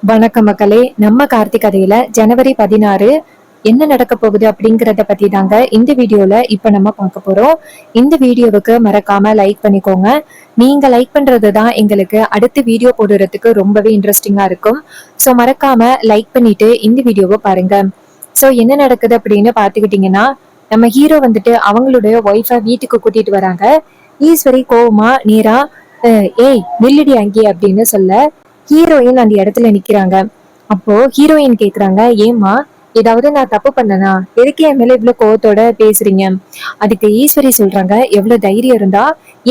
வணக்கம் மக்களே. நம்ம கார்த்திக் கதையில ஜனவரி 16 என்ன நடக்க போகுது அப்படிங்கறத பத்தி தாங்க இந்த வீடியோல இப்ப நம்ம பார்க்க போறோம். இந்த வீடியோவுக்கு மறக்காம லைக் பண்ணிக்கோங்க. நீங்க லைக் பண்றது தான் எங்களுக்கு அடுத்த வீடியோ போடுறதுக்கு ரொம்பவே இன்ட்ரெஸ்டிங்கா இருக்கும். ஸோ மறக்காம லைக் பண்ணிட்டு இந்த வீடியோவை பாருங்க. ஸோ என்ன நடக்குது அப்படின்னு பாத்துக்கிட்டீங்கன்னா, நம்ம ஹீரோ வந்துட்டு அவங்களுடைய ஒய்ஃபை வீட்டுக்கு கூட்டிட்டு வராங்க. ஈஸ்வரி கோவமா நேரா ஏய் நில்லுடி அங்கே அப்படின்னு சொல்ல ஹீரோயின் அந்த இடத்துல நிக்கிறாங்க. அப்போ ஹீரோயின் கேக்குறாங்க, ஏமா ஏதாவது நான் தப்பு பண்ணனா, எதுக்கு என் மேல இவ்வளவு கோவத்தோட பேசுறீங்க? அதுக்கு ஈஸ்வரி சொல்றாங்க, எவ்வளவு தைரியம் இருந்தா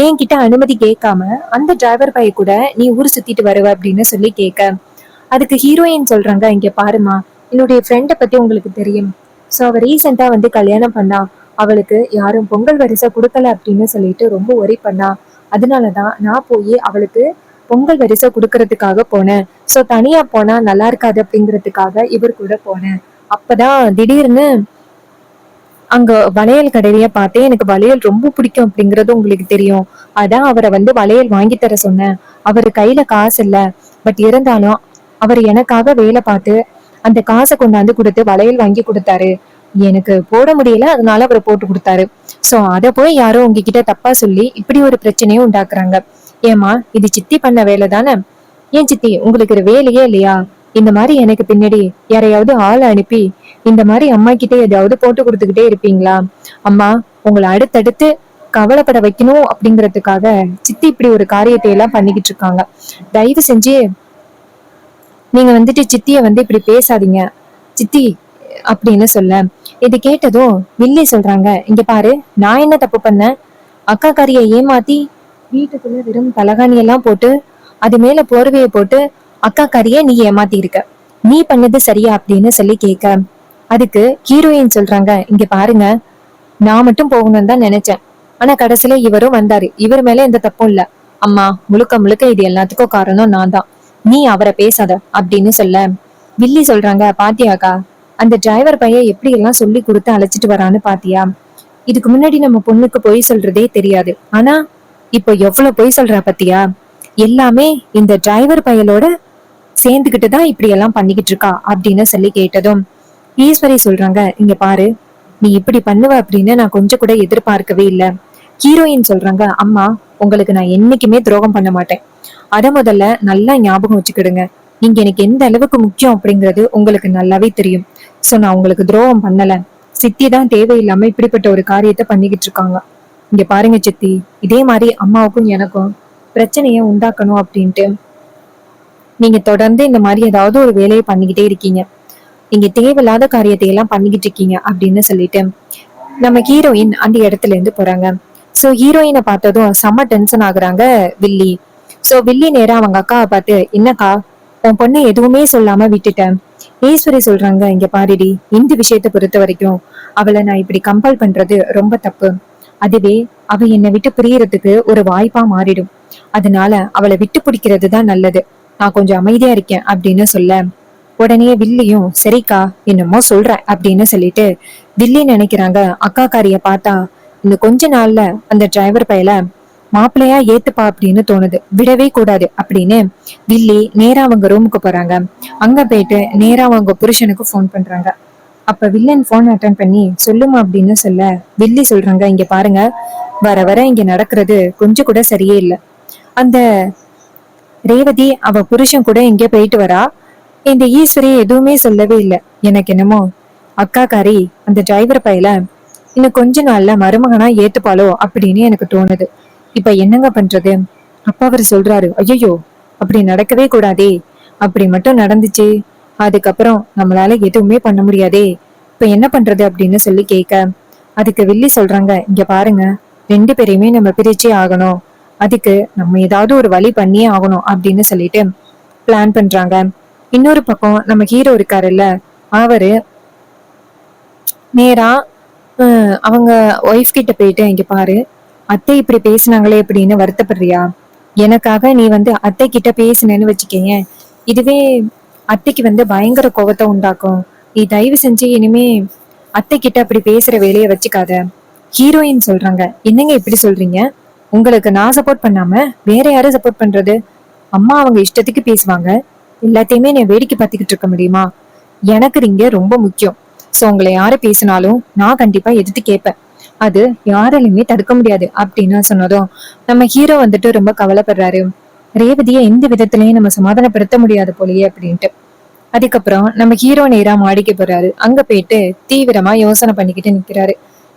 என்கிட்ட அனுமதி கேட்காம அந்த டிரைவர் பைய கூட நீ ஊர் சுத்திட்டு வருவ அப்படின்னு சொல்லி கேட்க. அதுக்கு ஹீரோயின் சொல்றாங்க, இங்க பாருமா, என்னுடைய ஃப்ரெண்டை பத்தி உங்களுக்கு தெரியும். சோ அவ ரீசெண்டா வந்து கல்யாணம் பண்ணா. அவளுக்கு யாரும் பொங்கல் வரிசை கொடுக்கல அப்படின்னு சொல்லிட்டு ரொம்ப ஒரி பண்ணா. அதனாலதான் நான் போய் அவளுக்கு பொங்கல் வரிசை கொடுக்கறதுக்காக போனேன். சோ தனியா போனா நல்லா இருக்காது அப்படிங்கறதுக்காக இவர் கூட போனேன். அப்பதான் திடீர்னு அங்க வளையல் கடையில பார்த்தேன். எனக்கு வளையல் ரொம்ப பிடிக்கும் அப்படிங்கறது உங்களுக்கு தெரியும். அதான் அவரை வந்து வளையல் வாங்கி தர சொன்னேன். அவரு கையில காசு இல்ல. பட் இருந்தாலும் அவர் எனக்காக வேலை பார்த்து அந்த காசை கொண்டாந்து கொடுத்து வளையல் வாங்கி கொடுத்தாரு. எனக்கு போட முடியல, அதனால அவர் போட்டு கொடுத்தாரு. சோ அத போய் யாரோ உங்ககிட்ட தப்பா சொல்லி இப்படி ஒரு பிரச்சனையும் உண்டாக்குறாங்க. ஏமா இது சித்தி பண்ண வேலை தானே? ஏன் சித்தி உங்களுக்கு ஒரு வேலையே இல்லையா? இந்த மாதிரி எனக்கு பின்னாடி யாரையாவது ஆள் அனுப்பி இந்த மாதிரி அம்மா கிட்ட ஏதாவது போட்டு கொடுத்துக்கிட்டே இருப்பீங்களா? அம்மா உங்களை அடுத்தடுத்து கவலைப்பட வைக்கணும் அப்படிங்கறதுக்காக சித்தி இப்படி ஒரு காரியத்தை எல்லாம் பண்ணிக்கிட்டு இருக்காங்க. தயவு செஞ்சு நீங்க வந்துட்டு சித்திய வந்து இப்படி பேசாதீங்க சித்தி அப்படின்னு சொல்ல, இது கேட்டதும் வில்லி சொல்றாங்க, இங்க பாரு, நான் என்ன தப்பு பண்ணேன்? அக்கா காரிய ஏமாத்தி வீட்டுக்குள்ள வெறும் தலகாணி எல்லாம் போட்டு அது மேல போர்வையை போட்டு அக்கா காரிய நீ ஏமாத்தி இருக்க. நீ பண்ணது சரியா அப்படின்னு சொல்லி கேட்க, அதுக்கு ஹீரோயின் சொல்றாங்க, இங்க பாருங்க, நான் மட்டும் போகணும்னு தான் நினைச்சேன். ஆனா கடைசியில இவரும் வந்தாரு. இவர் மேல எந்த தப்பும் இல்ல. அம்மா முழுக்க முழுக்க இது எல்லாத்துக்கும் காரணம் நான் தான். நீ அவரை பேசாத அப்படின்னு சொல்ல, வில்லி சொல்றாங்க, பாத்தியாக்கா, அந்த டிரைவர் பையன் எப்படி எல்லாம் சொல்லி கொடுத்து அழைச்சிட்டு வரான்னு பாத்தியா? இதுக்கு முன்னாடி நம்ம பொண்ணுக்கு பொய் சொல்றதே தெரியாது. ஆனா இப்போ எவ்வளவு பொய் சொல்றா பத்தியா? எல்லாமே இந்த டிரைவர் பையலோட சேர்ந்துகிட்டு தான் இப்படி எல்லாம் பண்ணிக்கிட்டு இருக்கா அப்படின்னு சொல்லி கேட்டதும் ஈஸ்வரி சொல்றாங்க, இங்க பாரு, நீ இப்படி பண்ணுவ அப்படின்னு நான் கொஞ்சம் கூட எதிர்பார்க்கவே இல்ல. ஹீரோயின் சொல்றாங்க, அம்மா உங்களுக்கு நான் என்னைக்குமே துரோகம் பண்ண மாட்டேன். அத முதல்ல நல்லா ஞாபகம் வச்சுக்கிடுங்க. நீங்க எனக்கு எந்த அளவுக்கு முக்கியம் அப்படிங்கிறது உங்களுக்கு நல்லாவே தெரியும். சோ நான் உங்களுக்கு துரோகம் பண்ணல. சித்தி தான் தேவையில்லாம இப்படிப்பட்ட ஒரு காரியத்தை பண்ணிக்கிட்டு இருக்காங்க. இங்க பாருங்க சித்தி, இதே மாதிரி அம்மாவுக்கும் எனக்கும் பிரச்சனைய உண்டாக்கணும் அப்படின்ட்டு நீங்க தொடர்ந்து இந்த மாதிரி ஏதாவது ஒரு வேலையை பண்ணிக்கிட்டே இருக்கீங்க. நீங்க தேவையில்லாத காரியத்தை எல்லாம் பண்ணிக்கிட்டு இருக்கீங்க அப்படின்னு சொல்லிட்டு நம்ம ஹீரோயின் அந்த இடத்துல இருந்து போறாங்க. சோ ஹீரோயினை பார்த்ததும் செம்ம டென்ஷன் ஆகுறாங்க வில்லி. சோ வில்லி நேரா அவங்க அக்காவை பார்த்து, என்னக்கா உன் பொண்ணு எதுவுமே சொல்லாம விட்டுட்டேன். ஈஸ்வரி சொல்றாங்க, இங்க பாருடி, இந்த விஷயத்தை பொறுத்த வரைக்கும் அவளை நான் இப்படி கம்பல் பண்றது ரொம்ப தப்பு. அதுவே அவ என்னை விட்டு பிரியறதுக்கு ஒரு வாய்ப்பா மாறிடும். அதனால அவளை விட்டு பிடிக்கிறது தான் நல்லது. நான் கொஞ்சம் அமைதியா இருக்கேன் அப்படின்னு சொல்ல, உடனே வில்லியும் சரிக்கா என்னமோ சொல்ற அப்படின்னு சொல்லிட்டு வில்லி நினைக்கிறாங்க, அக்கா காரிய பார்த்தா இந்த கொஞ்ச நாள்ல அந்த டிரைவர் பையல மாப்பிள்ளையா ஏத்துப்பா அப்படின்னு தோணுது, விடவே கூடாது அப்படின்னு வில்லி நேரா அவங்க ரூமுக்கு போறாங்க. அங்க போயிட்டு நேரா அவங்க புருஷனுக்கு போன் பண்றாங்க. அப்ப வில்லன் போன் அட்டன் பண்ணி சொல்லுமா அப்படின்னு சொல்ல, வில்லி சொல்றாங்க, இங்க பாருங்க, வர வர இங்க நடக்கிறது கொஞ்சம் கூட சரியே இல்லை. அந்த ரேவதி அவ புருஷன் கூட எங்க போயிட்டு வரா. இந்த ஈஸ்வரி எதுவுமே சொல்லவே இல்லை. எனக்கு என்னமோ அக்கா காரி அந்த டிரைவர் பையல இன்னும் கொஞ்ச நாள்ல மருமகனா ஏத்துப்பாளோ அப்படின்னு எனக்கு தோணுது. இப்ப என்னங்க பண்றது? அப்பா அவர் சொல்றாரு, ஐயோ அப்படி நடக்கவே கூடாதே. அப்படி மட்டும் நடந்துச்சு அதுக்கப்புறம் நம்மளால எதுவுமே பண்ண முடியாதே. இப்ப என்ன பண்றது அப்படின்னு சொல்லி கேட்க, அதுக்கு வில்லி சொல்றாங்க, இங்க பாருங்க, ரெண்டு பேரையுமே நம்ம பிரிச்சே ஆகணும். அதுக்கு நம்ம ஏதாவது ஒரு வழி பண்ணியே ஆகணும் அப்படின்னு சொல்லிட்டு பிளான் பண்றாங்க. இன்னொரு பக்கம் நம்ம ஹீரோ இருக்காருல்ல, அவரு நேரா அவங்க ஒய்ஃப் கிட்ட போயிட்டு, இங்க பாரு, அத்தை இப்படி பேசினாங்களே அப்படின்னு வருத்தப்படுறியா? எனக்காக நீ வந்து அத்தை கிட்ட பேசுனேன்னு வச்சுக்கேன், இதுவே அத்தைக்கு வந்து பயங்கர கோபத்தை உண்டாக்கும். நீ தயவு செஞ்சு இனிமே அத்தை கிட்ட அப்படி பேசுற வேலையை வச்சுக்காத. ஹீரோயின் சொல்றாங்க, என்னங்க இப்படி சொல்றீங்க? உங்களுக்கு நான் சப்போர்ட் பண்ணாம வேற யாரும் சப்போர்ட் பண்றது? அம்மா அவங்க இஷ்டத்துக்கு பேசுவாங்க. எல்லாத்தையுமே நான் வேடிக்கை பார்த்துக்கிட்டு இருக்க முடியுமா? எனக்கு நீங்க ரொம்ப முக்கியம். சோ உங்களை யாரு பேசினாலும் நான் கண்டிப்பா எதிர்த்து கேட்பேன். அது யாராலையுமே தடுக்க முடியாது அப்படின்னு சொன்னதும் நம்ம ஹீரோ வந்துட்டு ரொம்ப கவலைப்படுறாரு. ரேவதியை எந்த விதத்திலயும் நம்ம சமாதானப்படுத்த முடியாது போலயே அப்படின்ட்டு. அதுக்கப்புறம் நம்ம ஹீரோ நேரா மாடிக்கு போறாரு. அங்க போயிட்டு தீவிரமா யோசனை பண்ணிக்கிட்டு நிக்கிறாரு.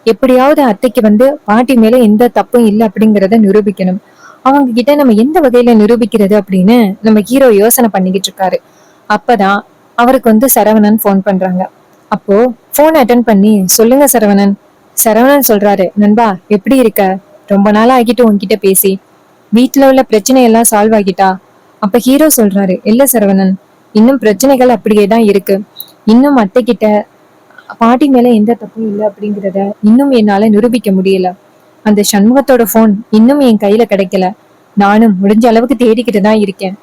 எப்படியாவது அத்தைக்கு பாட்டி மேல எந்த தப்பும் இல்லை அப்படிங்கறத நிரூபிக்கணும். அவங்க கிட்ட நம்ம எந்த வகையில நிரூபிக்கிறது அப்படின்னு நம்ம ஹீரோ யோசனை பண்ணிக்கிட்டு இருக்காரு. அப்பதான் அவருக்கு சரவணன் போன் பண்றாங்க. அப்போ போன் அட்டன் பண்ணி, சொல்லுங்க சரவணன். சரவணன் சொல்றாரு, நண்பா எப்படி இருக்க? ரொம்ப நாளா ஆகிட்டு உன்கிட்ட பேசி. வீட்டுல உள்ள பிரச்சனை எல்லாம் சால்வ் ஆகிட்டா? அப்ப ஹீரோ சொல்றாரு, இல்ல சரவணன், இன்னும் பிரச்சனைகள் அப்படியேதான் இருக்கு. இன்னும் அத்தை கிட்ட பாட்டி மேல எந்த தப்பும் இல்லை அப்படிங்கிறத இன்னும் என்னால நிரூபிக்க முடியல. அந்த சண்முகத்தோட போன் இன்னும் என் கையில கிடைக்கல. நானும் முடிஞ்ச அளவுக்கு தேடிக்கிட்டு தான் இருக்கேன்.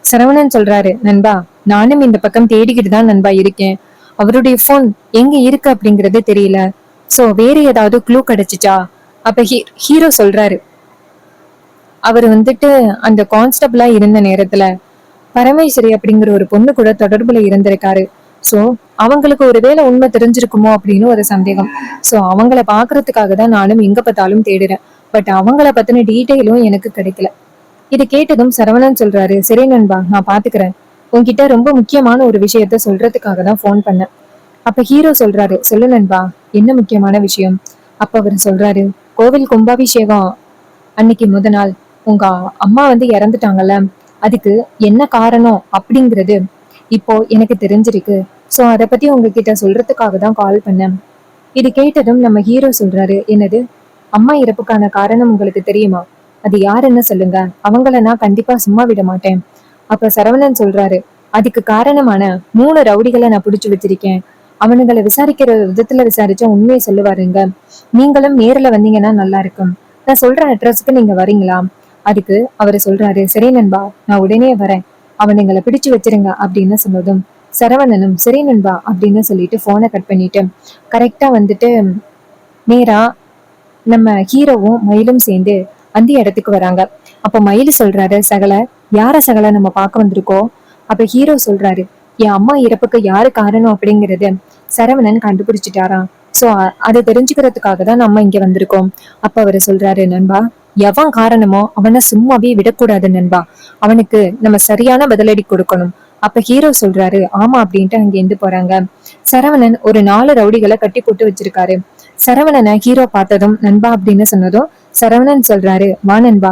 சரவணன் சொல்றாரு, நண்பா நானும் இந்த பக்கம் தேடிக்கிட்டு தான் நண்பா இருக்கேன். அவருடைய போன் எங்க இருக்கு அப்படிங்கறது தெரியல. சோ வேற ஏதாவது க்ளூ கிடைச்சிச்சா? அப்ப ஹீரோ சொல்றாரு, அவர் அந்த கான்ஸ்டபிளா இருந்த நேரத்துல பரமேஸ்வரி அப்படிங்கிற ஒரு பொண்ணு கூட தொடர்புல இருந்திருக்காரு. சோ அவங்களுக்கு ஒருவேளை உண்மை தெரிஞ்சிருக்குமோ அப்படின்னு ஒரு சந்தேகம். சோ அவங்கள பாக்குறதுக்காக தான் நானும் எங்க பார்த்தாலும் தேடுறேன். பட் அவங்கள பத்தின டீட்டெயிலும் எனக்கு கிடைக்கல. இது கேட்டதும் சரவணன் சொல்றாரு, சரி நண்பா நான் பாத்துக்கிறேன். உன்கிட்ட ரொம்ப முக்கியமான ஒரு விஷயத்த சொல்றதுக்காக தான் போன் பண்ணேன். அப்ப ஹீரோ சொல்றாரு, சொல்லு நண்பா, என்ன முக்கியமான விஷயம்? அப்ப அவர் சொல்றாரு, கோவில் கும்பாபிஷேகம் அன்னைக்கு முத நாள் உங்க அம்மா இறந்துட்டாங்கல்ல, அதுக்கு என்ன காரணம் அப்படிங்கிறது இப்போ எனக்கு தெரிஞ்சிருக்கு. சோ அத பத்தி உங்ககிட்ட சொல்றதுக்காக தான் கால் பண்ணேன். இது கேட்டதும் நம்ம ஹீரோ சொல்றாரு, என்னது, அம்மா இறப்புக்கான காரணம் உங்களுக்கு தெரியுமா? அது யாருன்னு சொல்லுங்க, அவங்கள நான் கண்டிப்பா சும்மா விட மாட்டேன். அப்ப சரவணன் சொல்றாரு, அதுக்கு காரணமான 3 ரவுடிகளை நான் பிடிச்சு வச்சிருக்கேன். அவனுங்களை விசாரிக்கிற விதத்துல விசாரிச்சா உண்மையை சொல்லுவாருங்க. நீங்களும் நேர்ல வந்தீங்கன்னா நல்லா இருக்கும். நான் சொல்ற அட்ரஸ்க்கு நீங்க வரீங்களா? அதுக்கு அவரு சொல்றாரு, சரி நண்பா நான் உடனே வரேன். அவனுங்களை பிடிச்சு வச்சிருங்க அப்படின்னு சொன்னதும் சரவணனும் சரி நண்பா அப்படின்னு சொல்லிட்டு போனை கட் பண்ணிட்டு கரெக்டா நேரா நம்ம ஹீரோவும் மயிலும் சேர்ந்து அந்த இடத்துக்கு வராங்க. அப்ப மயில் சொல்றாரு, சகல யார சகல நம்ம பார்க்க வந்திருக்கோம்? அப்ப ஹீரோ சொல்றாரு, என் அம்மா இறப்புக்கு யாரு காரணம் அப்படிங்கறது சரவணன் கண்டுபிடிச்சிட்டாராம். சோ அதை தெரிஞ்சுக்கிறதுக்காக தான் நம்ம இங்க வந்திருக்கோம். அப்ப அவரு சொல்றாரு, நண்பா எவன் காரணமோ அவனை சும்மாவே விடக்கூடாது நண்பா. அவனுக்கு நம்ம சரியான பதிலடி கொடுக்கணும். அப்ப ஹீரோ சொல்றாரு, ஆமா அப்படின்ட்டு அங்க இருந்து போறாங்க. சரவணன் ஒரு 4 ரவுடிகளை கட்டி போட்டு வச்சிருக்காரு. சரவணனை ஹீரோ பார்த்ததும் நண்பா அப்படின்னு சொன்னதும் சரவணன் சொல்றாரு, வா நண்பா,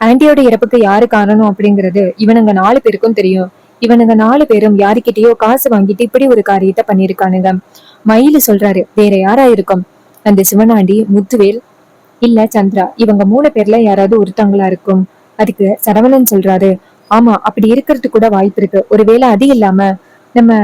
ஆண்டியோட இறப்புக்கு யாரு காரணம் அப்படிங்கிறது இவனுங்க 4 பேருக்கும் தெரியும். இவனுங்க 4 பேரும் யாருக்கிட்டயோ காசு வாங்கிட்டு இப்படி ஒரு காரியத்தை பண்ணிருக்கானுங்க. மயிலு சொல்றாரு, வேற யாரா இருக்கும்? அந்த சிவனாண்டி, முத்துவேல் இல்ல சந்திரா, இவங்க 3 பேர்ல யாராவது ஒருத்தவங்களா இருக்கும். அதுக்கு சரவணன் சொல்றாரு, ஆமா அப்படி இருக்கிறது கூட வாய்ப்பு இருக்கு. ஒருவேளை அது இல்லாம நம்ம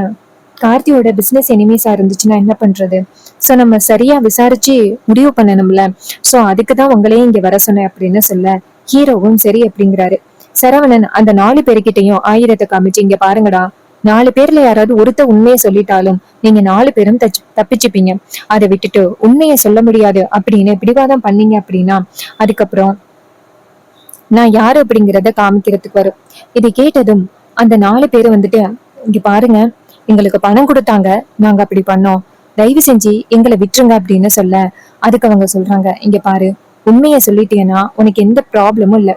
கார்த்தியோட பிசினஸ் எனிமீஸா இருந்துச்சுன்னா என்ன பண்றது? சோ நம்ம சரியா விசாரிச்சு முடிவு பண்ணணும்ல. சோ அதுக்குதான் உங்களையும் இங்க வர சொன்னேன் அப்படின்னு சொல்ல ஹீரோவும் சரி அப்படிங்கிறாரு. சரவணன் அந்த 4 பேருக்கிட்டையும் ஆயுதத்தை காமிச்சு, இங்க பாருங்கடா, 4 பேர்ல யாராவது ஒருத்த உண்மையை சொல்லிட்டாலும் நீங்க 4 பேரும் தப்பிச்சுப்பீங்க. அதை விட்டுட்டு உண்மையை சொல்ல முடியாது அப்படின்னு பிடிவாதம் பண்ணீங்க அப்படின்னா அதுக்கப்புறம் நான் யாரு அப்படிங்கிறத காமிக்கிறதுக்கு வரும். இதை கேட்டதும் அந்த 4 பேரும் இங்க பாருங்க, எங்களுக்கு பணம் கொடுத்தாங்க, நாங்க அப்படி பண்ணோம், தயவு செஞ்சு எங்களை விட்டுருங்க அப்படின்னு சொல்ல அதுக்கு அவங்க சொல்றாங்க, இங்க பாரு, உண்மைய சொல்லிட்டேன்னா உனக்கு எந்த ப்ராப்ளமும் இல்ல.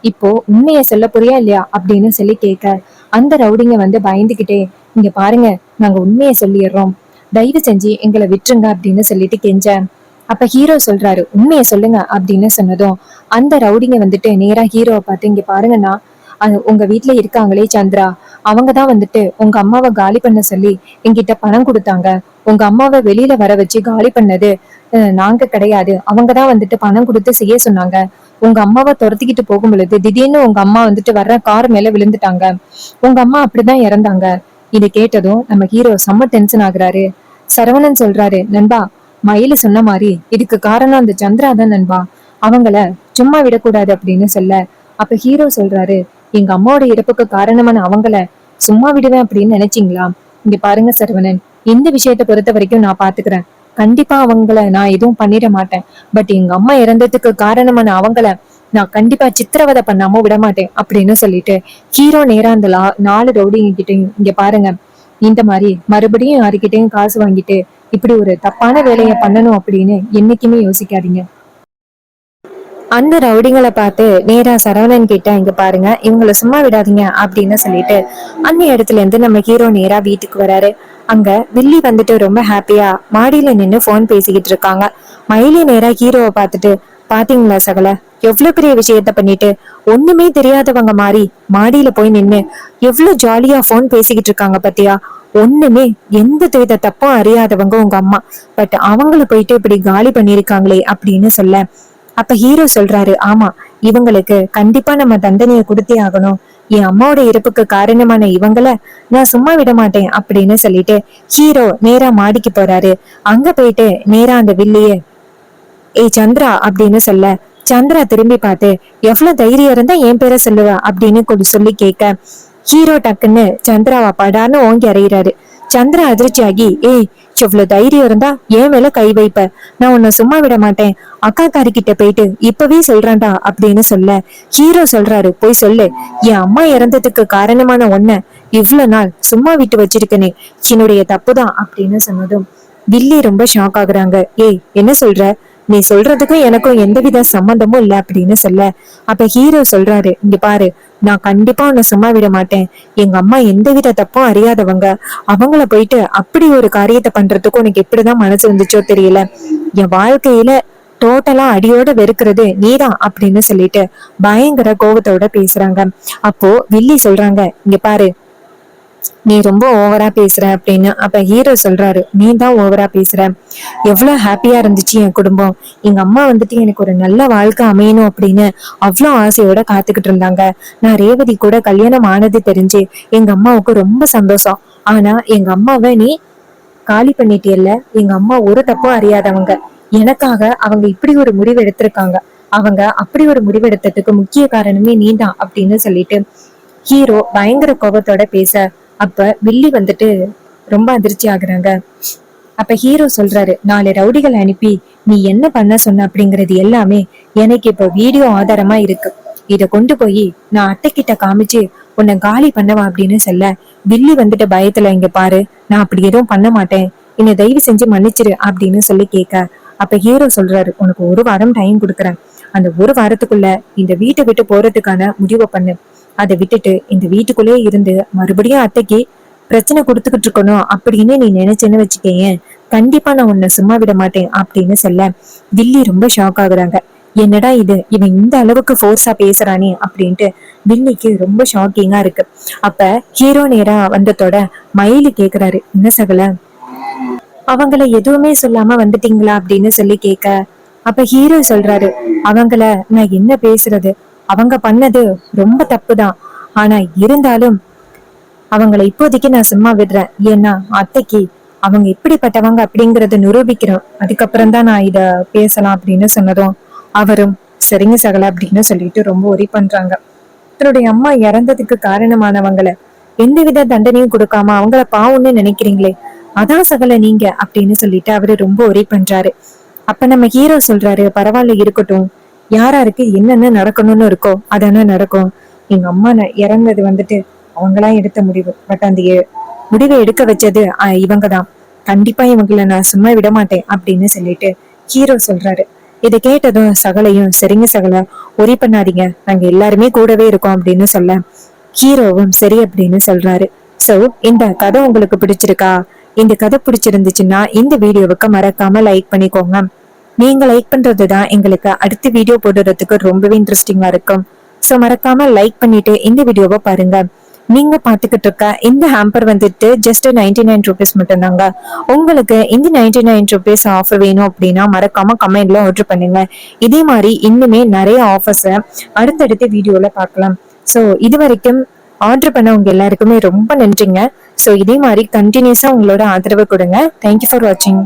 இப்போ உண்மைய சொல்ல போறியா இல்லையா அப்படின்னு சொல்லி கேட்க அந்த ரவுடிங்க பயந்துகிட்டே, இங்க பாருங்க, நாங்க உண்மைய சொல்லிடுறோம், தயவு செஞ்சு எங்களை விட்டுருங்க அப்படின்னு சொல்லிட்டு கெஞ்ச அப்ப ஹீரோ சொல்றாரு, உண்மைய சொல்லுங்க அப்படின்னு சொன்னதும் அந்த ரவுடிங்க நேரா ஹீரோவை பார்த்து, இங்க பாருங்கன்னா, உங்க வீட்டுல இருக்காங்களே சந்திரா, அவங்கதான் உங்க அம்மாவை காலி பண்ண சொல்லி என்கிட்ட பணம் கொடுத்தாங்க. உங்க அம்மாவை வெளியில வர வச்சு காலி பண்ணது நாங்க கிடையாது. அவங்கதான் பணம் கொடுத்து செய்ய சொன்னாங்க. உங்க அம்மாவை துரத்திக்கிட்டு போகும் பொழுது திடீர்னு உங்க அம்மா வர்ற கார் மேல விழுந்துட்டாங்க. உங்க அம்மா அப்படிதான் இறந்தாங்க. இது கேட்டதும் நம்ம ஹீரோ செம்ம டென்ஷன் ஆகுறாரு. சரவணன் சொல்றாரு, நண்பா மயிலு சொன்ன மாதிரி இதுக்கு காரணம் அந்த சந்திரா தான் நண்பா, அவங்கள சும்மா விடக்கூடாது அப்படின்னு சொல்ல அப்ப ஹீரோ சொல்றாரு, எங்க அம்மாவோட இறப்புக்கு காரணமான அவங்கள சும்மா விடுவேன் அப்படின்னு நினைச்சீங்களா? இங்க பாருங்க சரவணன், இந்த விஷயத்த பொறுத்த வரைக்கும் நான் பாத்துக்கிறேன். கண்டிப்பா அவங்கள நான் எதுவும் பண்ணிட மாட்டேன். பட் எங்க அம்மா இறந்ததுக்கு காரணமான அவங்கள நான் கண்டிப்பா சித்திரவதை பண்ணாம விட மாட்டேன் அப்படின்னு சொல்லிட்டு ஹீரோ நேரா அந்த 4 ரவுடிங்க கிட்டையும், இங்க பாருங்க, இந்த மாதிரி மறுபடியும் யாருக்கிட்டையும் காசு வாங்கிட்டு இப்படி ஒரு தப்பான வேலையை பண்ணணும் அப்படின்னு என்னைக்குமே யோசிக்காதீங்க. அந்த ரவுடிங்களை பார்த்து நேரா சரவணன் கிட்ட, இங்க பாருங்க, இவங்கள சும்மா விடாதீங்க அப்படின்னு சொல்லிட்டு அந்த இடத்துல இருந்து நம்ம ஹீரோ நேரா வீட்டுக்கு வராரு. அங்க வில்லி வந்துட்டு ரொம்ப ஹாப்பியா மாடியில நின்னு போன் பேசிக்கிட்டு இருக்காங்க. மயிலி நேரா ஹீரோவை பார்த்துட்டு, பாத்தீங்களா சகல, எவ்வளவு பெரிய விஷயத்த பண்ணிட்டு ஒண்ணுமே தெரியாதவங்க மாதிரி மாடியில போய் நின்னு எவ்வளவு ஜாலியா போன் பேசிக்கிட்டு இருக்காங்க பத்தியா? ஒண்ணுமே எந்த வித தப்பும் அறியாதவங்க உங்க அம்மா, பட் அவங்கள போயிட்டு இப்படி காலி பண்ணிருக்காங்களே அப்படின்னு சொல்ல, அப்ப ஹீரோ சொல்றாரு, ஆமா, இவங்களுக்கு கண்டிப்பா நம்ம தண்டனையை கொடுத்தே ஆகணும். என் அம்மாவோட இறப்புக்கு காரணமான இவங்கள நான் சும்மா விட மாட்டேன் அப்படின்னு சொல்லிட்டு ஹீரோ நேரா மாடிக்கு போறாரு. அங்க போயிட்டு நேரா அந்த வில்லிய, ஏய் சந்திரா அப்படின்னு சொல்ல, சந்திரா திரும்பி பார்த்து, எவ்வளவு தைரியம் இருந்தா என் பேரை சொல்லுவ அப்படின்னு கொஞ்சம் சொல்லி கேட்க, ஹீரோ டக்குன்னு சந்திராவா படான்னு ஓங்கி அறையிறாரு. சந்திரா அதிர்ச்சியாகி, ஏய் எவ்வளவு தைரியம் இருந்தா என் மேல கை வைப்ப, நான் உன்னை சும்மா விட மாட்டேன், அக்கா காரி கிட்ட போயிட்டு இப்பவே சொல்றான்டா அப்படின்னு சொல்ல, ஹீரோ சொல்றாரு, போய் சொல்லு, என் அம்மா இறந்ததுக்கு காரணமான ஒன்ன இவ்வளவு நாள் சும்மா விட்டு வச்சிருக்கனே என்னுடைய தப்புதான் அப்படின்னு சொன்னதும் வில்லி ரொம்ப ஷாக் ஆகுறாங்க. ஏய் என்ன சொல்ற, நீ சொல்றதுக்கும் எனக்கும் எந்தவித சம்பந்தமும் இல்ல அப்படின்னு சொல்ல, அப்ப ஹீரோ சொல்றாரு, இங்க பாரு, நான் கண்டிப்பா உன்னை சும்மா விட மாட்டேன். எங்க அம்மா எந்தவித தப்பும் அறியாதவங்க, அவங்கள போயிட்டு அப்படி ஒரு காரியத்தை பண்றதுக்கு உனக்கு எப்படிதான் மனசு வந்துச்சோ தெரியல. என் வாழ்க்கையில டோட்டலா அடியோட வெறுக்கிறது நீதான் அப்படின்னு சொல்லிட்டு பயங்கர கோபத்தோட பேசுறாங்க. அப்போ வில்லி சொல்றாங்க, இங்க பாரு, நீ ரொம்ப ஓவரா பேசுற அப்படின்னு. அப்ப ஹீரோ சொல்றாரு, நீ தான் ஓவரா பேசுற. எவ்வளவு ஹாப்பியா இருந்துச்சு என் குடும்பம், எங்க அம்மா வந்துட்டு எனக்கு ஒரு நல்ல வாழ்க்கை அமையணும் அப்படின்னு அவ்வளவு ஆசையோட காத்துக்கிட்டு இருந்தாங்க. நான் ரேவதி கூட கல்யாணம் ஆனது தெரிஞ்சு எங்க அம்மாவுக்கு ரொம்ப சந்தோஷம். ஆனா எங்க அம்மாவை நீ காலி பண்ணிட்டியல்ல, எங்க அம்மா ஒரு தப்பும் அறியாதவங்க, எனக்காக அவங்க இப்படி ஒரு முடிவு எடுத்திருக்காங்க, அவங்க அப்படி ஒரு முடிவு எடுத்ததுக்கு முக்கிய காரணமே நீதான் அப்படின்னு சொல்லிட்டு ஹீரோ பயங்கர கோபத்தோட பேச, அப்ப வில்லி வந்துட்டு ரொம்ப அதிர்ச்சி ஆகுறாங்க. அப்ப ஹீரோ சொல்றாரு, 4 ரவுடிகளை அனுப்பி நீ என்ன பண்ண சொன்ன அப்படிங்கறது எல்லாமே எனக்கு இப்ப வீடியோ ஆதாரமா இருக்கு. இத கொண்டு போய் நான் அத்தை கிட்ட காமிச்சு உன்னை காலி பண்ணவா அப்படின்னு சொல்ல, வில்லி வந்துட்டு பயத்துல, இங்க பாரு, நான் அப்படி எதுவும் பண்ண மாட்டேன், என்னை தயவு செஞ்சு மன்னிச்சிரு அப்படின்னு சொல்லி கேட்க, அப்ப ஹீரோ சொல்றாரு, உனக்கு 1 வாரம் டைம் கொடுக்குறேன். அந்த 1 வாரத்துக்குள்ள இந்த வீட்டை விட்டு போறதுக்கான முடிவை பண்ணு. அதை விட்டுட்டு இந்த வீட்டுக்குள்ளேயே இருந்து மறுபடியும் அத்தைக்கு பிரச்சனை கொடுத்துக்கிட்டு இருக்கணும் அப்படின்னு நீ நினைச்சேன்னு வச்சுக்கேன், கண்டிப்பா நான் உன்னை சும்மா விட மாட்டேன் அப்படின்னு சொல்ல, வில்லி ரொம்ப ஷாக் ஆகுறாங்க. என்னடா இது, இவன் இந்த அளவுக்கு ஃபோர்ஸா பேசுறானே அப்படின்ட்டு வில்லிக்கு ரொம்ப ஷாக்கிங்கா இருக்கு. அப்ப ஹீரோ நேரா வந்ததோட மயிலு கேக்குறாரு, என்ன சகல, அவங்கள எதுவுமே சொல்லாம வந்துட்டீங்களா அப்படின்னு சொல்லி கேட்க, அப்ப ஹீரோ சொல்றாரு, அவங்கள நான் என்ன பேசுறது, அவங்க பண்ணது ரொம்ப தப்புதான், ஆனா இருந்தாலும் அவங்கள இப்போதைக்கு நான் சும்மா விடுறேன். ஏன்னா அத்தைக்கு அவங்க எப்படிப்பட்டவங்க அப்படிங்கறத நிரூபிக்கிறோம், அதுக்கப்புறம் தான் நான் இத பேசலாம் அப்படின்னு சொன்னதும் அவரும் சரிங்க சகல அப்படின்னு சொல்லிட்டு ரொம்ப ஒரி பண்றாங்க. தன்னுடைய அம்மா இறந்ததுக்கு காரணமானவங்கள எந்தவித தண்டனையும் கொடுக்காம அவங்கள பாவம்னு நினைக்கிறீங்களே, அதான் சகல நீங்க அப்படின்னு சொல்லிட்டு அவரு ரொம்ப ஒரி பண்றாரு. அப்ப நம்ம ஹீரோ சொல்றாரு, பரவாயில்ல இருக்கட்டும், யாராருக்கு என்னென்ன நடக்கணும்னு இருக்கோ அதானே நடக்கும். எங்க அம்மா இறந்தது வந்துட்டு அவங்களா எடுத்த முடிவு, பட் அந்த முடிவை எடுக்க வச்சது இவங்கதான். கண்டிப்பா இவங்கள நான் சும்மா விட மாட்டேன் அப்படின்னு சொல்லிட்டு ஹீரோ சொல்றாரு. இதை கேட்டதும் சகலையும், சரிங்க சகல, ஒரி பண்ணாதீங்க, நாங்க எல்லாருமே கூடவே இருக்கோம் அப்படின்னு சொல்ல, ஹீரோவும் சரி அப்படின்னு சொல்றாரு. சோ இந்த கதை உங்களுக்கு பிடிச்சிருக்கா? இந்த கதை பிடிச்சிருந்துச்சுன்னா இந்த வீடியோவுக்கு மறக்காம லைக் பண்ணிக்கோங்க. நீங்க லைக் பண்றதுதான் எங்களுக்கு அடுத்த வீடியோ போடுறதுக்கு ரொம்பவே இன்ட்ரெஸ்டிங்கா இருக்கும். சோ மறக்காம லைக் பண்ணிட்டு இந்த வீடியோவை பாருங்க. நீங்க பாத்துக்கிட்டு இருக்க இந்த ஹேம்பர் வந்துட்டு ஜஸ்ட் 99 ருபீஸ் மட்டும் தாங்க. உங்களுக்கு இந்த 99 ருபீஸ் ஆஃபர் வேணும் அப்படின்னா மறக்காம கமெண்ட்ல ஆர்டர் பண்ணுங்க. இதே மாதிரி இன்னுமே நிறைய ஆஃபர்ஸ அடுத்தடுத்த வீடியோல பார்க்கலாம். சோ இது வரைக்கும் ஆர்டர் பண்ணவங்க எல்லாருக்குமே ரொம்ப நன்றிங்க. சோ இதே மாதிரி கண்டினியூஸா உங்களோட ஆதரவு கொடுங்க. தேங்க்யூ ஃபார் வாட்சிங்.